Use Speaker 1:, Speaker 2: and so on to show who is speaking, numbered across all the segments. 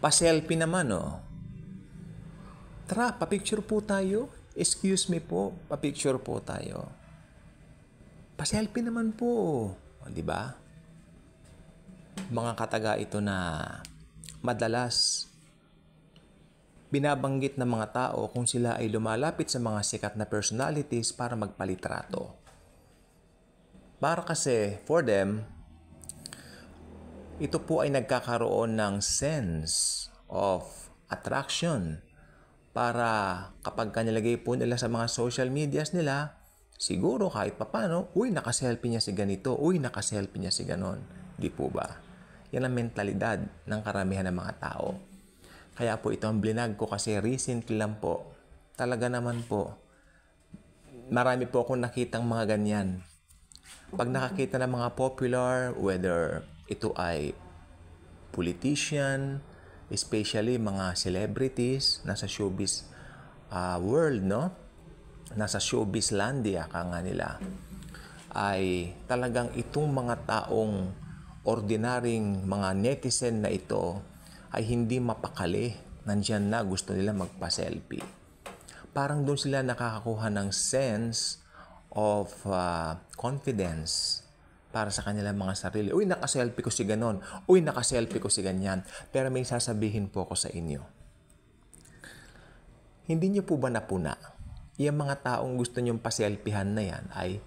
Speaker 1: Pa-selfie naman, oh. Tara, pa-picture po tayo. Excuse me po, pa-picture po tayo. Pa-selfie naman po. O, di ba? Mga kataga ito na madalas binabanggit ng mga tao kung sila ay lumalapit sa mga sikat na personalities para magpalitrato. Para kasi, for them, ito po ay nagkakaroon ng sense of attraction para kapag kanilagay po nila sa mga social medias nila, siguro kahit papano, uy, nakaselfie niya si ganito, uy, nakaselfie niya si ganon. Di po ba? Yan ang mentalidad ng karamihan ng mga tao. Kaya po ito ang blinag ko kasi recently lang po, talaga naman po, marami po akong nakitang mga ganyan. Pag nakakita ng mga popular, whether ito ay politician, especially mga celebrities, nasa showbiz world, no? Nasa showbiz landia ka nga nila, ay talagang itong mga taong ordinaryong mga netizen na ito ay hindi mapakali. Nandyan na gusto nila magpa-selfie. Parang doon sila nakakakuha ng sense of confidence para sa kanilang mga sarili. Uy, naka-selfie ko si ganon. Uy, naka-selfie ko si ganyan. Pero may sasabihin po ko sa inyo. Hindi niyo po ba napuna? Yung mga taong gusto niyong pa-selfiehan na yan ay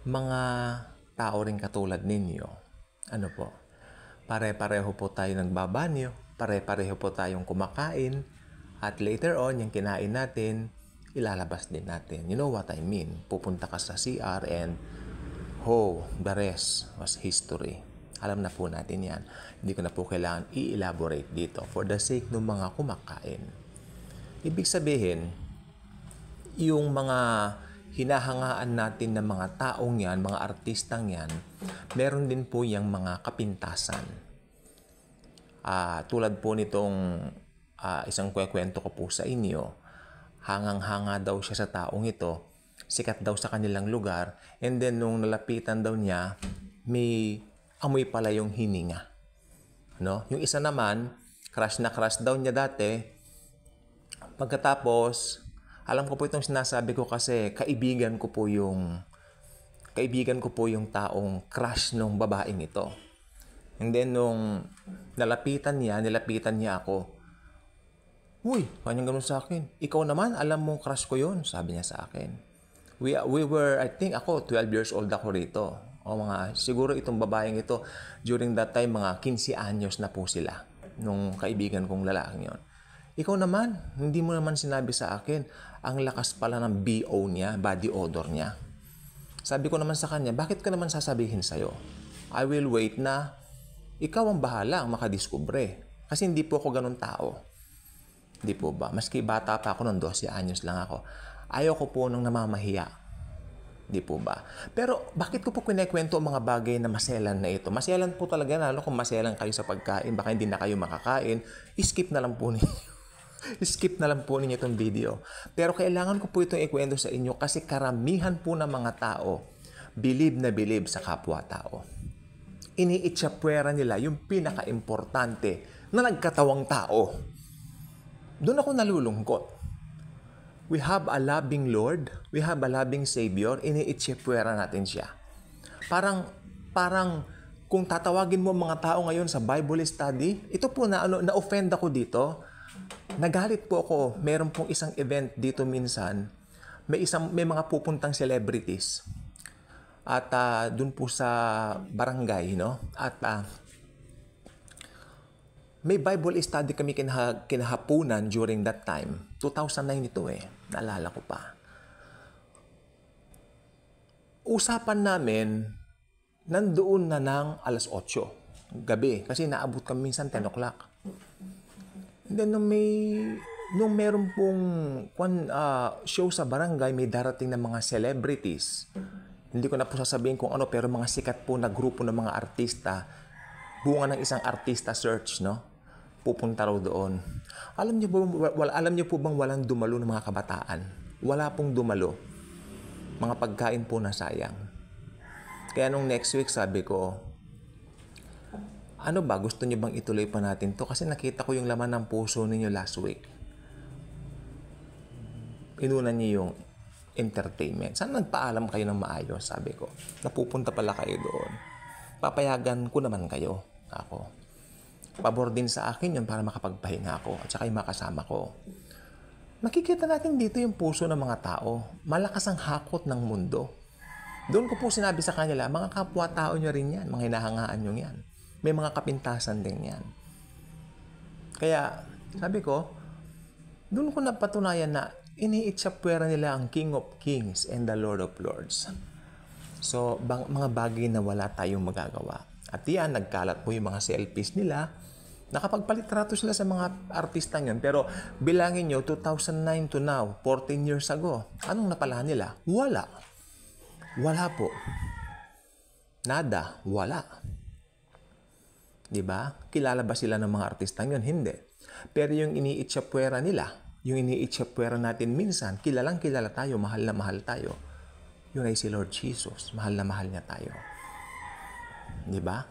Speaker 1: mga tao rin katulad ninyo. Ano po? Pare-pareho po tayo nagbabanyo, pare-pareho po tayong kumakain, at later on, yung kinain natin, ilalabas din natin. You know what I mean? Pupunta ka sa CR and, the rest was history. Alam na po natin yan. Hindi ko na po kailangan i-elaborate dito for the sake ng mga kumakain. Ibig sabihin, yung mga hinahangaan natin ng mga taong yan, mga artistang yan, meron din po yung mga kapintasan. Tulad po nitong isang kwento ko po sa inyo, hangang-hanga daw siya sa taong ito, sikat daw sa kanilang lugar, and then nung nalapitan daw niya, may amoy pala yung hininga. No? Yung isa naman, crush na crush daw niya dati, pagkatapos, alam ko po itong sinasabi ko kasi kaibigan ko po yung taong crush nung babaeng ito. And then nung nilapitan niya ako. Uy, kanyang ganun sa akin. Ikaw naman, alam mo crush ko yun, sabi niya sa akin. We were, I think ako, 12 years old ako rito. Siguro itong babaeng ito, during that time, mga 15 anyos na po sila, nung kaibigan kong lalaking yon. Ikaw naman, hindi mo naman sinabi sa akin, ang lakas pala ng BO niya, body odor niya. Sabi ko naman sa kanya, bakit ka naman sasabihin sa'yo? I will wait na ikaw ang bahala ang makadiskubre. Kasi hindi po ako ganun tao. Hindi po ba? Maski bata pa ako, nung 12 anyos lang ako. Ayaw ko po nung namamahiya. Hindi po ba? Pero bakit ko po kinikwento ang mga bagay na maselan na ito? Maselan po talaga, lalo kung maselan kayo sa pagkain, baka hindi na kayo makakain, skip na lang po ninyo. Skip na lang po ninyo itong video. Pero kailangan ko po itong ikwento sa inyo kasi karamihan po ng mga tao believe na believe sa kapwa-tao. Iniitsapwera nila yung pinaka-importante na nagkatawang tao. Doon ako nalulungkot. We have a loving Lord. We have a loving Savior. Iniitsapwera natin siya. Parang kung tatawagin mo mga tao ngayon sa Bible study, ito po na-offend ako dito. Nagalit po ako. Meron pong isang event dito minsan. May mga pupuntang celebrities. At dun po sa barangay, no? At may Bible study kami kinahapunan during that time. 2009 ito eh. Naalala ko pa. Usapan namin, nandoon na ng alas 8 gabi. Kasi naabot kami minsan 10 o'clock. And then nung meron pong show sa barangay, may darating na mga celebrities. Hindi ko na po sasabihin kung ano, pero mga sikat po na grupo ng mga artista. Bunga ng isang artista search, no? Pupunta raw doon. Alam niyo po bang walang dumalo ng mga kabataan? Wala pong dumalo. Mga pagkain po na sayang. Kaya nung next week sabi ko, Ano ba, gusto niyo bang ituloy pa natin to? Kasi nakita ko yung laman ng puso ninyo last week. Inunan niyo yung entertainment. Sana nagpaalam kayo ng maayos, sabi ko. Napupunta pala kayo doon. Papayagan ko naman kayo. Ako. Pabor din sa akin yun para makapagpahinga ako at saka yung makasama ko. Makikita natin dito yung puso ng mga tao. Malakas ang hakot ng mundo. Doon ko po sinabi sa kanila, mga kapwa-tao nyo rin yan, mga hinahangaan nyo yan. May mga kapintasan din yan. Kaya, sabi ko, doon ko napatunayan na iniitsapwera nila ang King of Kings and the Lord of Lords. So, mga bagay na wala tayong magagawa. At yan, nagkalat po yung mga selfies nila. Nakapagpalitrato sila sa mga artista yun. Pero bilangin nyo, 2009 to now, 14 years ago, anong napala nila? Wala. Wala po. Nada. Wala. Diba? Kilala ba sila ng mga artista yun? Hindi. Pero yung iniitsapwera nila, yung iniitsapwera natin minsan, kilalang kilala tayo, mahal na mahal tayo. Yun ay si Lord Jesus. Mahal na mahal niya tayo. Diba?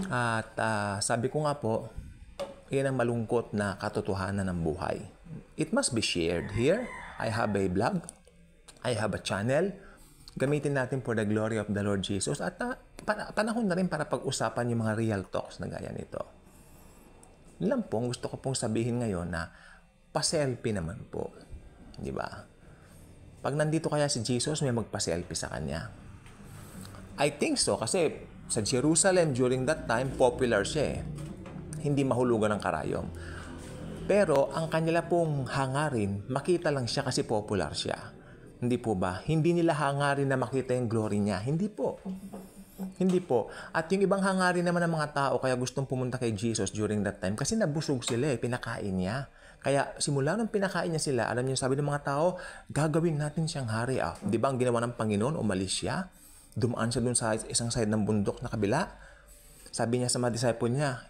Speaker 1: At sabi ko nga po, yan ang malungkot na katotohanan ng buhay. It must be shared here. I have a blog. I have a channel. Gamitin natin for the glory of the Lord Jesus. At panahon na rin para pag-usapan yung mga real talks na gaya nito. Lang pong gusto ko pong sabihin ngayon na pa-selfie naman po. Di ba? Pag nandito kaya si Jesus, may magpa-selfie sa kanya. I think so kasi sa Jerusalem during that time, popular siya eh. Hindi mahulugan ng karayom. Pero ang kanila pong hangarin, makita lang siya kasi popular siya. Hindi po ba? Hindi nila hangarin na makita yung glory niya. Hindi po. Hindi po. At yung ibang hangarin naman ng mga tao kaya gustong pumunta kay Jesus during that time kasi nabusog sila eh, pinakain niya. Kaya simula nung pinakain niya sila, alam niyo sabi ng mga tao, gagawin natin siyang hari. Di ba ang ginawa ng Panginoon, umalis siya? Dumaan siya dun sa isang side ng bundok na kabila. Sabi niya sa mga disciple niya,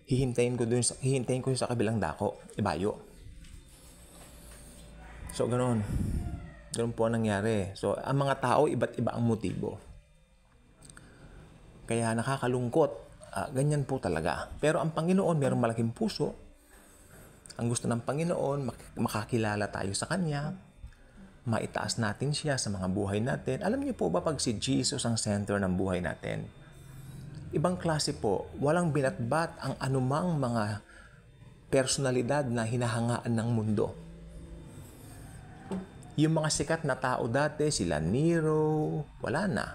Speaker 1: hihintayin ko sa kabilang dako, ibayo. So, ganoon. Ganoon po ang nangyari. So, ang mga tao, iba't iba ang motibo. Kaya nakakalungkot. Ganyan po talaga. Pero ang Panginoon, mayroong malaking puso. Ang gusto ng Panginoon, makakilala tayo sa Kanya. Maitaas natin siya sa mga buhay natin. Alam niyo po ba pag si Jesus ang center ng buhay natin? Ibang klase po, walang binatbat ang anumang mga personalidad na hinahangaan ng mundo. Yung mga sikat na tao dati, sila Nero, wala na.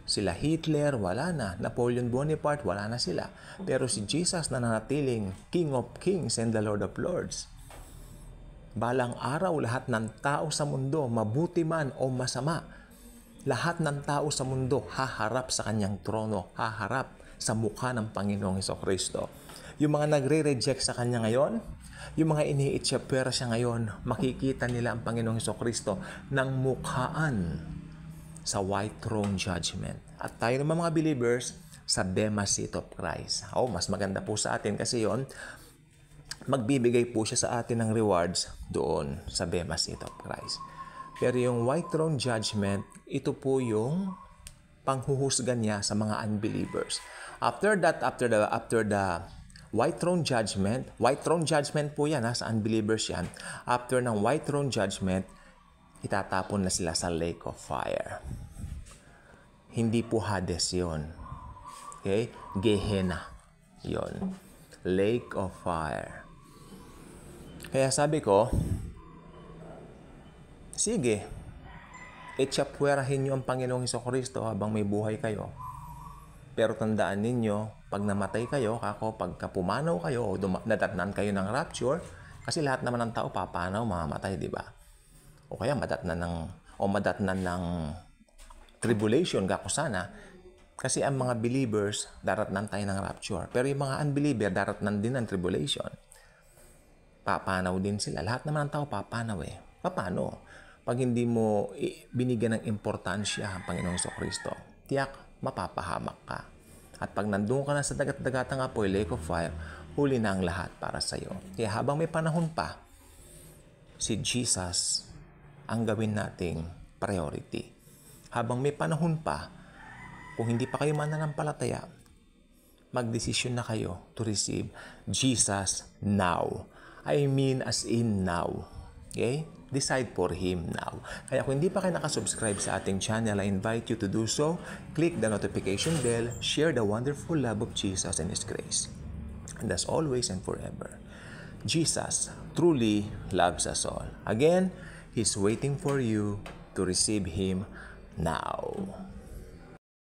Speaker 1: Sila Hitler, wala na. Napoleon Bonaparte, wala na sila. Pero si Jesus na nanatiling King of Kings and the Lord of Lords. Balang araw, lahat ng tao sa mundo, mabuti man o masama, lahat ng tao sa mundo haharap sa kanyang trono, haharap sa mukha ng Panginoong Hesukristo. Yung mga nagre-reject sa kanya ngayon, yung mga iniitsapwera siya ngayon, makikita nila ang Panginoong Hesukristo ng mukhaan sa white throne judgment. At tayo naman mga believers sa Bema Seat of Christ. Mas maganda po sa atin kasi yon, magbibigay po siya sa atin ng rewards doon sa Bema Seat of Christ. Pero yung white throne judgment, ito po yung panghuhusga niya sa mga unbelievers. After the white throne judgment po yan sa unbelievers yan. After ng white throne judgment, itatapon na sila sa lake of fire. Hindi po Hades yun. Okay? Gehenna yun. Lake of fire. Kaya sabi ko, sige, itsapwerahin niyo ang Panginoong Hesukristo habang may buhay kayo. Pero tandaan ninyo, pag namatay kayo, pagka pumanaw kayo o nadatnan kayo ng rapture, kasi lahat naman ng tao papanaw, mamamatay, di ba? O kaya madatnan ng tribulation, sana. Kasi ang mga believers, daratnan tayo ng rapture. Pero yung mga unbeliever, daratnan din ng tribulation. Papanaw din sila. Lahat naman ng tao papanaw eh. Paano? Pag hindi mo binigyan ng importansya ang Panginoong Hesukristo, tiyak, mapapahamak ka. At pag nandun ka na sa dagat-dagatang apoy, lake of fire, huli na ang lahat para sa iyo. Kaya habang may panahon pa, si Jesus ang gawin nating priority. Habang may panahon pa, kung hindi pa kayo mananampalataya, magdesisyon na kayo to receive Jesus now. I mean as in now. Okay? Decide for Him now. Kaya kung hindi pa kayo nakasubscribe sa ating channel, I invite you to do so. Click the notification bell, share the wonderful love of Jesus and His grace. And as always and forever, Jesus truly loves us all. Again, He's waiting for you to receive Him now.